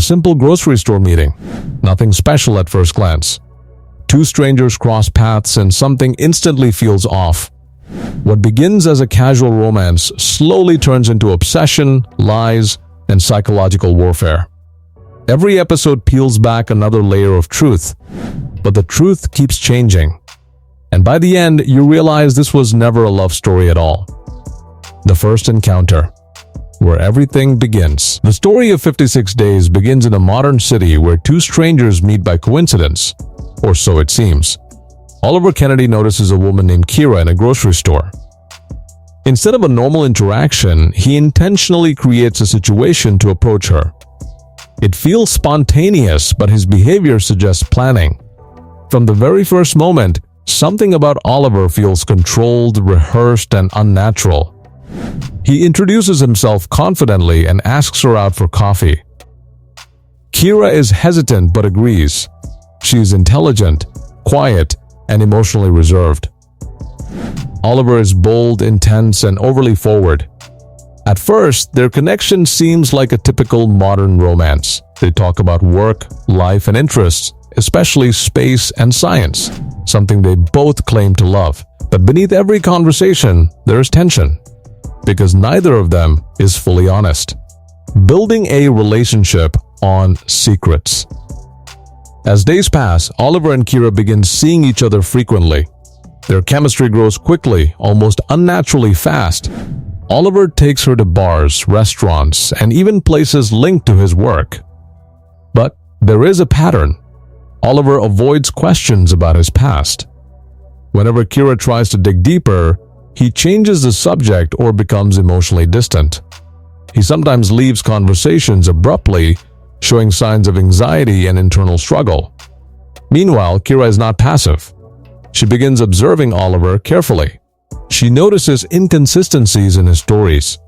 simple grocery store meeting. Nothing special at first glance. Two strangers cross paths and something instantly feels off. What begins as a casual romance slowly turns into obsession, lies, and psychological warfare. Every episode peels back another layer of truth, but the truth keeps changing. And by the end, you realize this was never a love story at all. The first encounter, where everything begins. The story of 56 Days begins in a modern city where two strangers meet by coincidence, or so it seems. Oliver Kennedy notices a woman named Kira in a grocery store. Instead of a normal interaction, he intentionally creates a situation to approach her. It feels spontaneous, but his behavior suggests planning. From the very first moment, something about Oliver feels controlled, rehearsed, and unnatural. He introduces himself confidently and asks her out for coffee. Kira is hesitant but agrees. She is intelligent, quiet, and emotionally reserved. Oliver is bold, intense, and overly forward. At first, their connection seems like a typical modern romance. They talk about work, life, and interests, especially space and science, something they both claim to love. But beneath every conversation, there is tension, because neither of them is fully honest. Building a relationship on secrets. As days pass, Oliver and Kira begin seeing each other frequently. Their chemistry grows quickly, almost unnaturally fast. Oliver takes her to bars, restaurants, and even places linked to his work. But there is a pattern. Oliver avoids questions about his past. Whenever Kira tries to dig deeper, he changes the subject or becomes emotionally distant. He sometimes leaves conversations abruptly, showing signs of anxiety and internal struggle. Meanwhile, Kira is not passive. She begins observing Oliver carefully. She notices inconsistencies in his stories.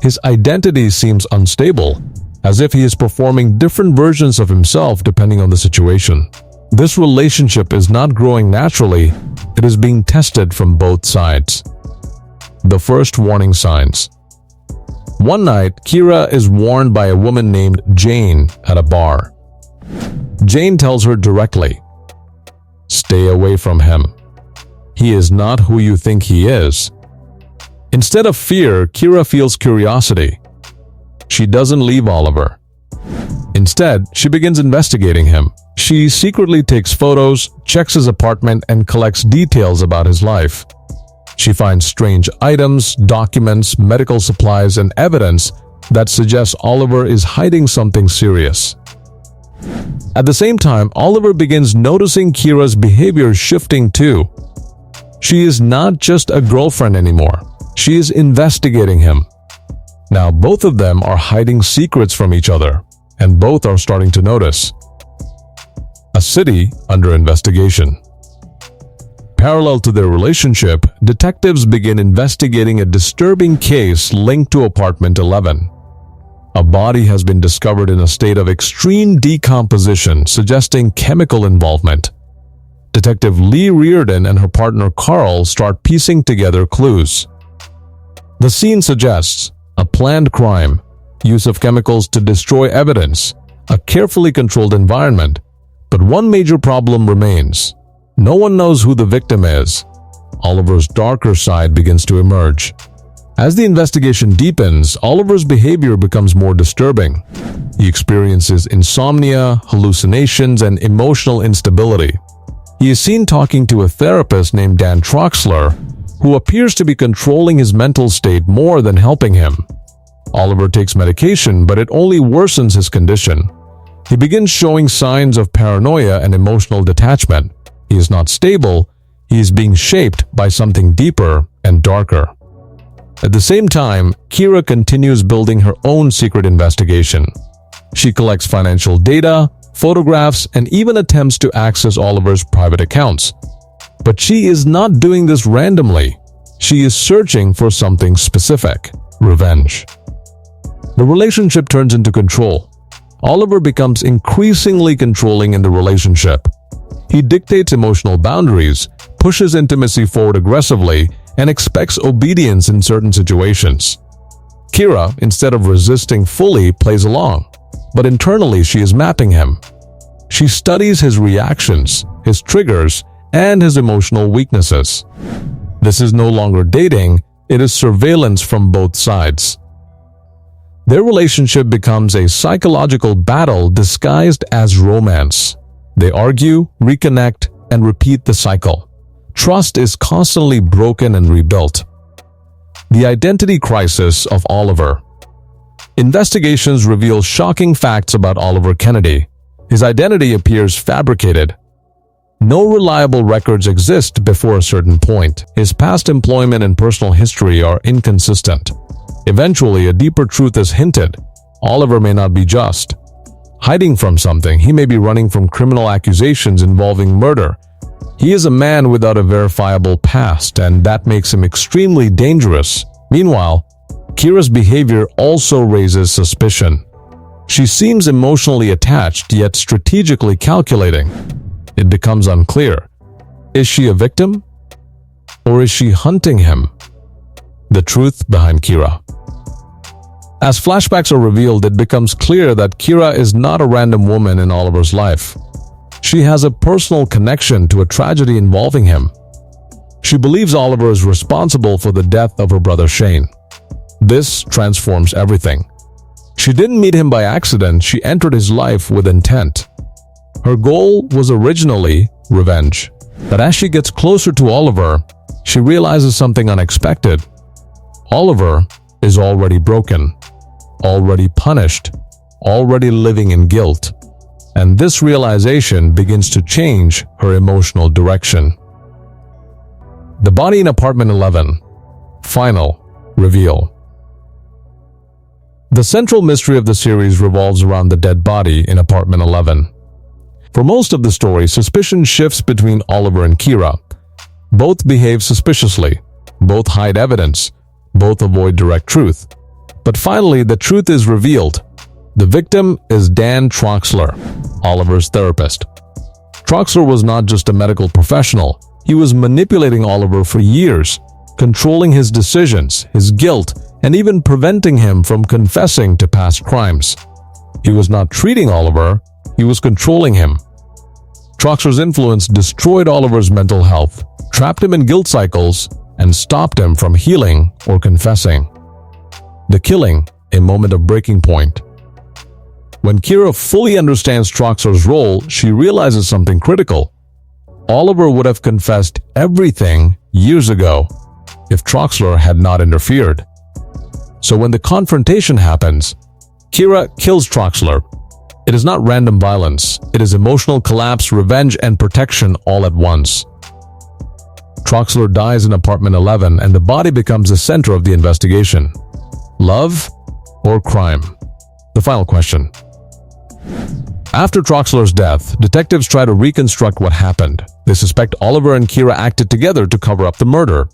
His identity seems unstable, as if he is performing different versions of himself depending on the situation. This relationship is not growing naturally, it is being tested from both sides. The first warning signs. One night, Kira is warned by a woman named Jane at a bar. Jane tells her directly, "Stay away from him. He is not who you think he is." Instead of fear, Kira feels curiosity. She doesn't leave Oliver. Instead, she begins investigating him. She secretly takes photos, checks his apartment, and collects details about his life. She finds strange items, documents, medical supplies, and evidence that suggests Oliver is hiding something serious. At the same time, Oliver begins noticing Kira's behavior shifting too. She is not just a girlfriend anymore. She is investigating him. Now both of them are hiding secrets from each other, and both are starting to notice. A city under investigation. Parallel to their relationship, detectives begin investigating a disturbing case linked to apartment 11. A body has been discovered in a state of extreme decomposition, suggesting chemical involvement. Detective Lee Reardon and her partner Carl start piecing together clues. The scene suggests a planned crime, use of chemicals to destroy evidence, a carefully controlled environment. But one major problem remains. No one knows who the victim is. Oliver's darker side begins to emerge. As the investigation deepens, Oliver's behavior becomes more disturbing. He experiences insomnia, hallucinations, and emotional instability. He is seen talking to a therapist named Dan Troxler, who appears to be controlling his mental state more than helping him. Oliver takes medication, but it only worsens his condition. He begins showing signs of paranoia and emotional detachment. He is not stable, he is being shaped by something deeper and darker. At the same time, Kira continues building her own secret investigation. She collects financial data, photographs, and even attempts to access Oliver's private accounts. But she is not doing this randomly. She is searching for something specific: revenge. The relationship turns into control. Oliver becomes increasingly controlling in the relationship. He dictates emotional boundaries, pushes intimacy forward aggressively, and expects obedience in certain situations. Kira, instead of resisting fully, plays along. but internally she is mapping him. She studies his reactions, his triggers, and his emotional weaknesses. This is no longer dating, it is surveillance from both sides. Their relationship becomes a psychological battle disguised as romance. They argue, reconnect, and repeat the cycle. Trust is constantly broken and rebuilt. The identity crisis of Oliver. Investigations reveal shocking facts about Oliver Kennedy. His identity appears fabricated. No reliable records exist before a certain point. His past employment and personal history are inconsistent. Eventually, a deeper truth is hinted. Oliver may not be just hiding from something. He may be running from criminal accusations involving murder. He is a man without a verifiable past, and that makes him extremely dangerous. Meanwhile, Kira's behavior also raises suspicion. She seems emotionally attached, yet strategically calculating. It becomes unclear. Is she a victim? Or is she hunting him? The truth behind Kira. As flashbacks are revealed, it becomes clear that Kira is not a random woman in Oliver's life. She has a personal connection to a tragedy involving him. She believes Oliver is responsible for the death of her brother Shane. This transforms everything. She didn't meet him by accident, she entered his life with intent. Her goal was originally revenge. But as she gets closer to Oliver, she realizes something unexpected. Oliver is already broken, already punished, already living in guilt. And this realization begins to change her emotional direction. The body in apartment 11. Final reveal. The central mystery of the series revolves around the dead body in apartment 11. For most of the story, suspicion shifts between Oliver and Kira. Both behave suspiciously, both hide evidence, both avoid direct truth. But finally, the truth is revealed. The victim is Dan Troxler, Oliver's therapist. Troxler was not just a medical professional. He was manipulating Oliver for years, controlling his decisions, his guilt, and even preventing him from confessing to past crimes. He was not treating Oliver, he was controlling him. Troxler's influence destroyed Oliver's mental health, trapped him in guilt cycles, and stopped him from healing or confessing. The killing, a moment of breaking point. When Kira fully understands Troxler's role, she realizes something critical. Oliver would have confessed everything years ago if Troxler had not interfered. So when the confrontation happens, Kira kills Troxler. It is not random violence, it is emotional collapse, revenge, and protection all at once. Troxler dies in apartment 11 and the body becomes the center of the investigation. Love or crime? The final question. After Troxler's death, detectives try to reconstruct what happened. They suspect Oliver and Kira acted together to cover up the murder.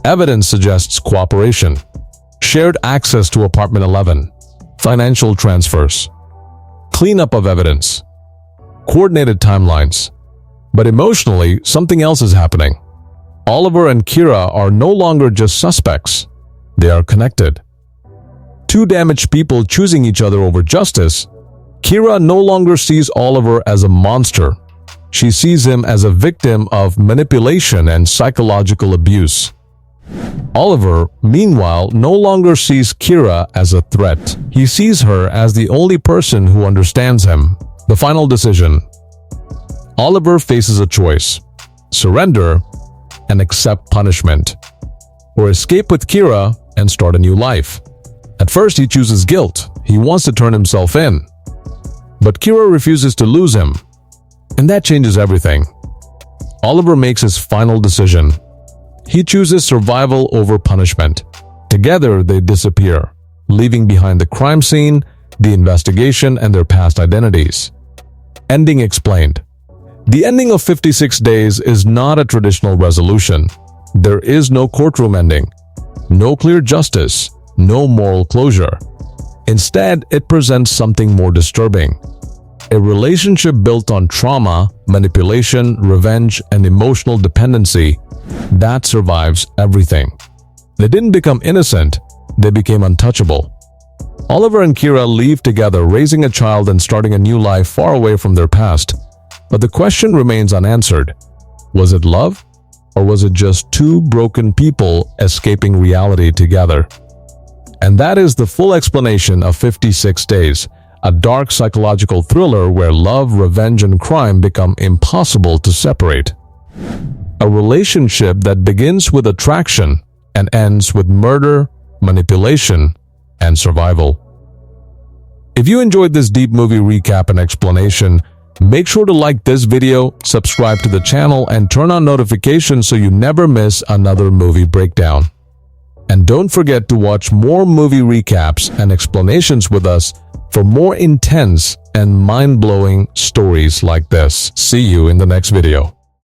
Evidence suggests cooperation, shared access to apartment 11, financial transfers, cleanup of evidence, coordinated timelines. But emotionally, something else is happening. Oliver and Kira are no longer just suspects. They are connected. Two damaged people choosing each other over justice. Kira no longer sees Oliver as a monster. She sees him as a victim of manipulation and psychological abuse. Oliver, meanwhile, no longer sees Kira as a threat. He sees her as the only person who understands him. The final decision. Oliver faces a choice: surrender and accept punishment, or escape with Kira and start a new life. At first, he chooses guilt. He wants to turn himself in. But Kira refuses to lose him, and that changes everything. Oliver makes his final decision. He chooses survival over punishment. Together, they disappear, leaving behind the crime scene, the investigation, and their past identities. Ending explained. The ending of 56 Days is not a traditional resolution. There is no courtroom ending, no clear justice, no moral closure. Instead, it presents something more disturbing. A relationship built on trauma, manipulation, revenge, and emotional dependency that survives everything. They didn't become innocent, they became untouchable. Oliver and Kira leave together, raising a child and starting a new life far away from their past. But the question remains unanswered. Was it love? Or was it just two broken people escaping reality together? And that is the full explanation of 56 Days, a dark psychological thriller where love, revenge, and crime become impossible to separate. A relationship that begins with attraction and ends with murder, manipulation, and survival. If you enjoyed this deep movie recap and explanation, make sure to like this video, subscribe to the channel, and turn on notifications so you never miss another movie breakdown. And don't forget to watch more movie recaps and explanations with us for more intense and mind-blowing stories like this. See you in the next video.